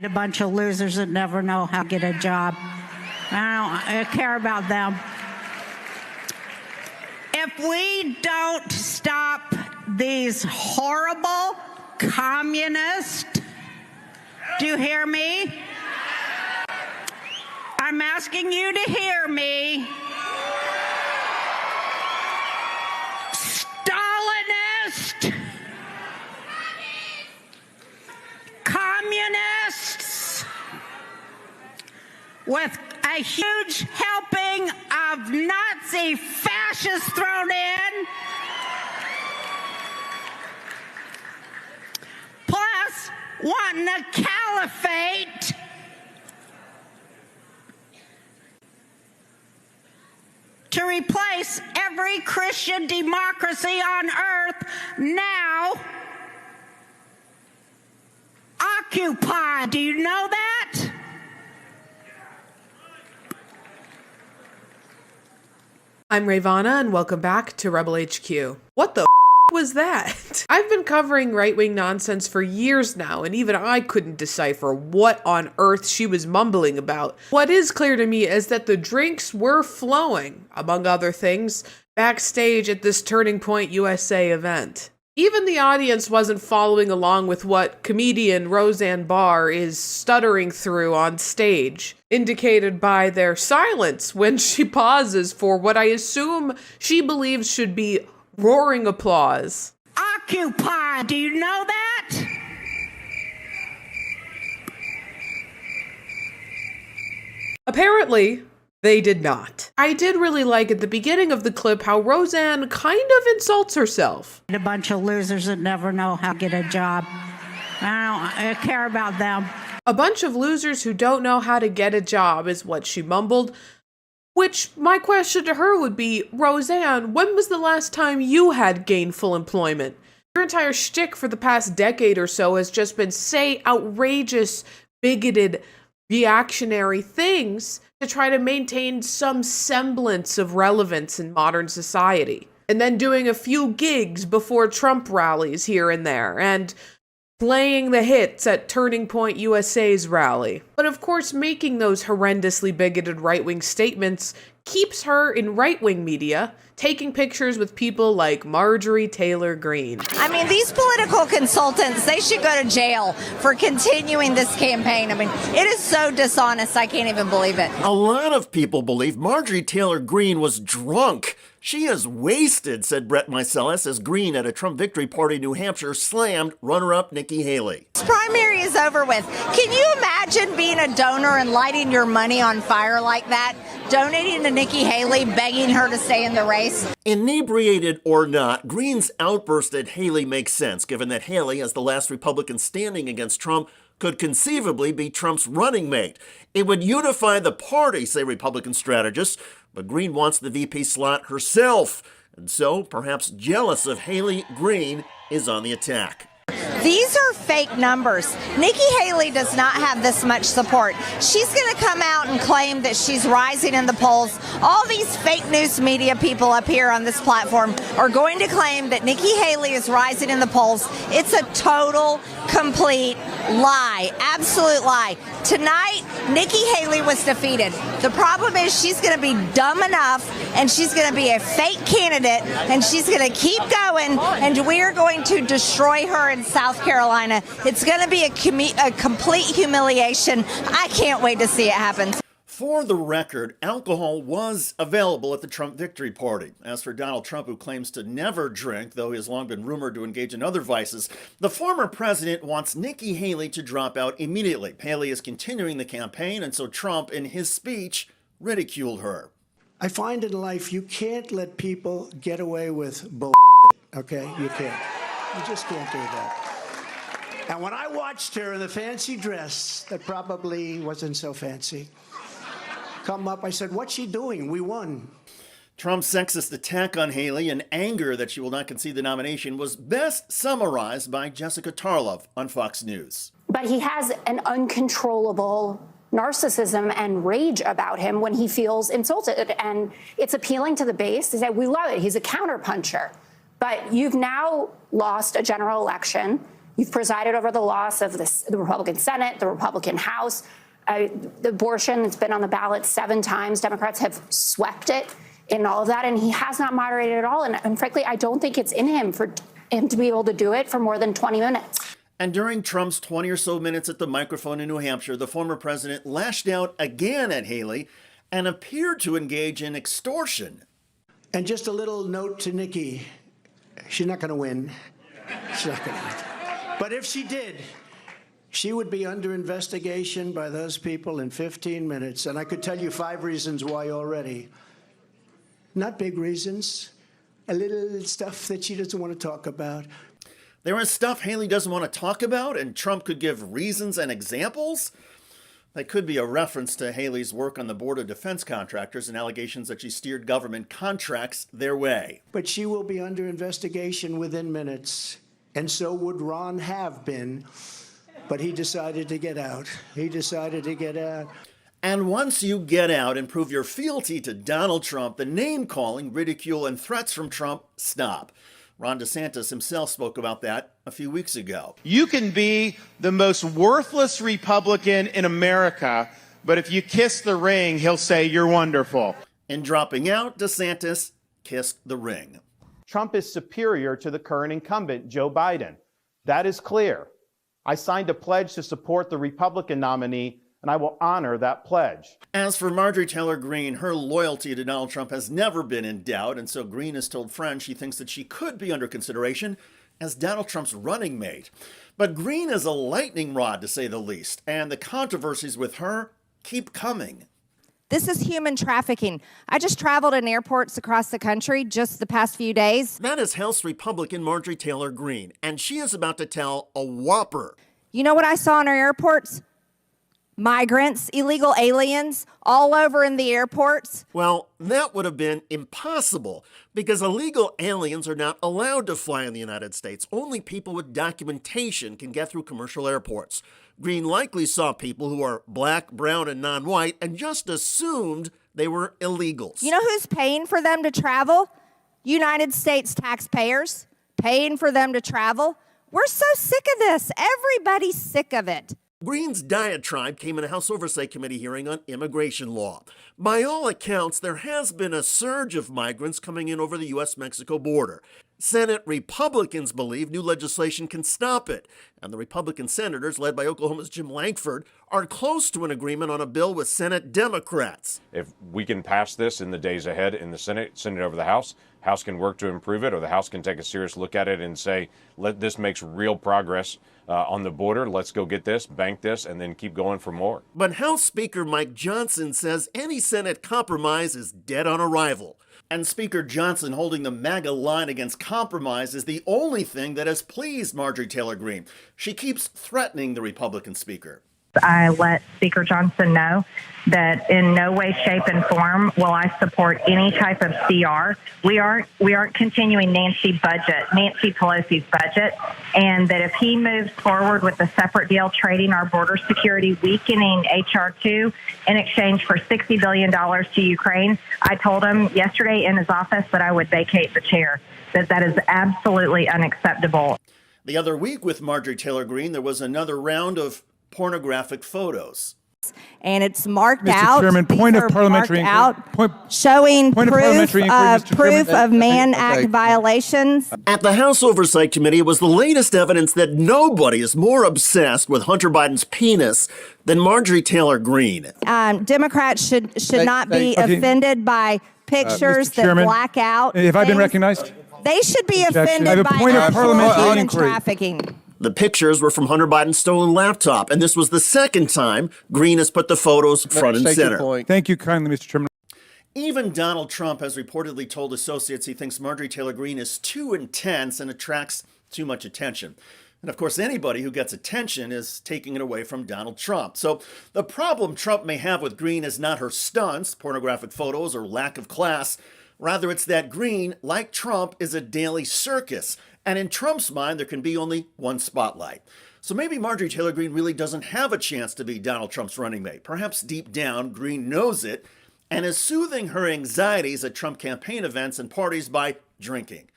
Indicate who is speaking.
Speaker 1: A bunch of losers that never know how to get a job. I don't care about them. If we don't stop these horrible communists, do you hear me? I'm asking you to hear me. Stalinist, communists, with a huge helping of Nazi fascists thrown in, plus wanting a caliphate, to replace every Christian democracy on earth, now occupied. Do you know that?
Speaker 2: I'm Ravana, and welcome back to Rebel HQ. What the was that? I've been covering right-wing nonsense for years now, and even I couldn't decipher what on earth she was mumbling about. What is clear to me is that the drinks were flowing, among other things, backstage at this Turning Point USA event. Even the audience wasn't following along with what comedian Roseanne Barr is stuttering through on stage, indicated by their silence when she pauses for what I assume she believes should be roaring applause.
Speaker 1: Occupy, do you know that?
Speaker 2: Apparently, they did not. I did really like at the beginning of the clip how Roseanne kind of insults herself.
Speaker 1: A bunch of losers that never know how to get a job. I don't care about them.
Speaker 2: A bunch of losers who don't know how to get a job is what she mumbled. Which, my question to her would be, Roseanne, when was the last time you had gainful employment? Your entire shtick for the past decade or so has just been say outrageous, bigoted, reactionary things to try to maintain some semblance of relevance in modern society. And then doing a few gigs before Trump rallies here and there, and playing the hits at Turning Point USA's rally. But of course, making those horrendously bigoted right-wing statements keeps her in right-wing media, taking pictures with people like Marjorie Taylor Greene.
Speaker 3: I mean, these political consultants, they should go to jail for continuing this campaign. I mean, it is so dishonest, I can't even believe it.
Speaker 4: A lot of people believe Marjorie Taylor Greene was drunk. She is wasted, said Brett Meiselas, as Greene at a Trump victory party in New Hampshire slammed runner-up Nikki Haley.
Speaker 3: This primary is over with. Can you imagine being a donor and lighting your money on fire like that? Donating to Nikki Haley, begging her to stay in the race?
Speaker 4: Inebriated or not, Greene's outburst at Haley makes sense, given that Haley, as the last Republican standing against Trump, could conceivably be Trump's running mate. It would unify the party, say Republican strategists, but Greene wants the VP slot herself. And so, perhaps jealous of Haley, Greene is on the attack.
Speaker 3: These are fake numbers. Nikki Haley does not have this much support. She's going to come out and claim that she's rising in the polls. All these fake news media people up here on this platform are going to claim that Nikki Haley is rising in the polls. It's a total, complete lie. Absolute lie. Tonight, Nikki Haley was defeated. The problem is she's going to be dumb enough and she's going to be a fake candidate and she's going to keep going and we are going to destroy her in South Carolina. It's going to be a complete humiliation. I can't wait to see it happen.
Speaker 4: For the record, alcohol was available at the Trump victory party. As for Donald Trump, who claims to never drink, though he has long been rumored to engage in other vices, the former president wants Nikki Haley to drop out immediately. Haley is continuing the campaign, and so Trump, in his speech, ridiculed her.
Speaker 5: I find in life you can't let people get away with bull, okay? You can't. You just can't do that. And when I watched her in the fancy dress that probably wasn't so fancy come up, I said, what's she doing? We won.
Speaker 4: Trump's sexist attack on Haley and anger that she will not concede the nomination was best summarized by Jessica Tarlov on Fox News.
Speaker 6: But he has an uncontrollable narcissism and rage about him when he feels insulted. And it's appealing to the base. They say, we love it. He's a counterpuncher. But you've now lost a general election. You've presided over the loss of the Republican Senate, the Republican House. The abortion, it's been on the ballot 7 times. Democrats have swept it in all of that, and he has not moderated at all. And frankly, I don't think it's in him for him to be able to do it for more than 20 minutes.
Speaker 4: And during Trump's 20 or so minutes at the microphone in New Hampshire, the former president lashed out again at Haley and appeared to engage in extortion.
Speaker 5: And just a little note to Nikki. She's not going to win. She's not going to win. But if she did, she would be under investigation by those people in 15 minutes. And I could tell you 5 reasons why already. Not big reasons. A little stuff that she doesn't want to talk about.
Speaker 4: There is stuff Haley doesn't want to talk about, and Trump could give reasons and examples? That could be a reference to Haley's work on the Board of Defense Contractors and allegations that she steered government contracts their way.
Speaker 5: But she will be under investigation within minutes. And so would Ron have been. But he decided to get out. He decided to get out.
Speaker 4: And once you get out and prove your fealty to Donald Trump, the name-calling, ridicule, and threats from Trump stop. Ron DeSantis himself spoke about that a few weeks ago.
Speaker 7: You can be the most worthless Republican in America, but if you kiss the ring, he'll say you're wonderful.
Speaker 4: In dropping out, DeSantis kissed the ring.
Speaker 8: Trump is superior to the current incumbent, Joe Biden. That is clear. I signed a pledge to support the Republican nominee, and I will honor that pledge.
Speaker 4: As for Marjorie Taylor Greene, her loyalty to Donald Trump has never been in doubt, and so Greene has told friends she thinks that she could be under consideration as Donald Trump's running mate. But Greene is a lightning rod, to say the least, and the controversies with her keep coming.
Speaker 3: This is human trafficking. I just traveled in airports across the country just the past few days.
Speaker 4: That is House Republican Marjorie Taylor Greene, and she is about to tell a whopper.
Speaker 3: You know what I saw in our airports? Migrants, illegal aliens, all over in the airports.
Speaker 4: Well, that would have been impossible because illegal aliens are not allowed to fly in the United States. Only people with documentation can get through commercial airports. Greene likely saw people who are black, brown, and non-white and just assumed they were illegals.
Speaker 3: You know who's paying for them to travel? United States taxpayers paying for them to travel. We're so sick of this. Everybody's sick of it.
Speaker 4: Greene's diatribe came in a House Oversight Committee hearing on immigration law. By all accounts, there has been a surge of migrants coming in over the U.S.-Mexico border. Senate Republicans believe new legislation can stop it, and the Republican senators, led by Oklahoma's Jim Lankford, are close to an agreement on a bill with Senate Democrats.
Speaker 9: If we can pass this in the days ahead in the Senate, send it over the House can work to improve it, or the House can take a serious look at it and say, this makes real progress on the border. Let's go get this, bank this, and then keep going for more.
Speaker 4: But House Speaker Mike Johnson says any Senate compromise is dead on arrival. And Speaker Johnson holding the MAGA line against compromise is the only thing that has pleased Marjorie Taylor Greene. She keeps threatening the Republican speaker.
Speaker 10: I let Speaker Johnson know that in no way, shape, and form will I support any type of CR. We aren't continuing Nancy Pelosi's budget, and that if he moves forward with a separate deal trading our border security, weakening H.R. 2 in exchange for $60 billion to Ukraine, I told him yesterday in his office that I would vacate the chair, that is absolutely unacceptable.
Speaker 4: The other week with Marjorie Taylor Greene, there was another round of pornographic photos.
Speaker 3: And it's marked
Speaker 11: Mr.
Speaker 3: out.
Speaker 11: Chairman, point of parliamentary inquiry.
Speaker 3: Showing proof of Mann
Speaker 11: Okay.
Speaker 3: Act violations.
Speaker 4: At the House Oversight Committee, it was the latest evidence that nobody is more obsessed with Hunter Biden's penis than Marjorie Taylor Greene.
Speaker 3: Democrats should not be
Speaker 11: okay.
Speaker 3: offended by pictures
Speaker 11: Mr.
Speaker 3: that
Speaker 11: Chairman,
Speaker 3: black out.
Speaker 11: Have I been
Speaker 3: things.
Speaker 11: recognized?
Speaker 3: They should be
Speaker 11: Objection. I have
Speaker 3: offended
Speaker 11: a
Speaker 3: by
Speaker 11: point of
Speaker 3: actual
Speaker 11: parliamentary
Speaker 3: human
Speaker 11: inquiry.
Speaker 3: trafficking.
Speaker 4: The pictures were from Hunter Biden's stolen laptop, and this was the second time Greene has put the photos front and center.
Speaker 11: Thank you kindly, Mr. Chairman.
Speaker 4: Even Donald Trump has reportedly told associates he thinks Marjorie Taylor Greene is too intense and attracts too much attention. And of course, anybody who gets attention is taking it away from Donald Trump. So the problem Trump may have with Greene is not her stunts, pornographic photos, or lack of class. Rather, it's that Greene, like Trump, is a daily circus. And in Trump's mind, there can be only one spotlight. So maybe Marjorie Taylor Greene really doesn't have a chance to be Donald Trump's running mate. Perhaps deep down, Greene knows it and is soothing her anxieties at Trump campaign events and parties by drinking.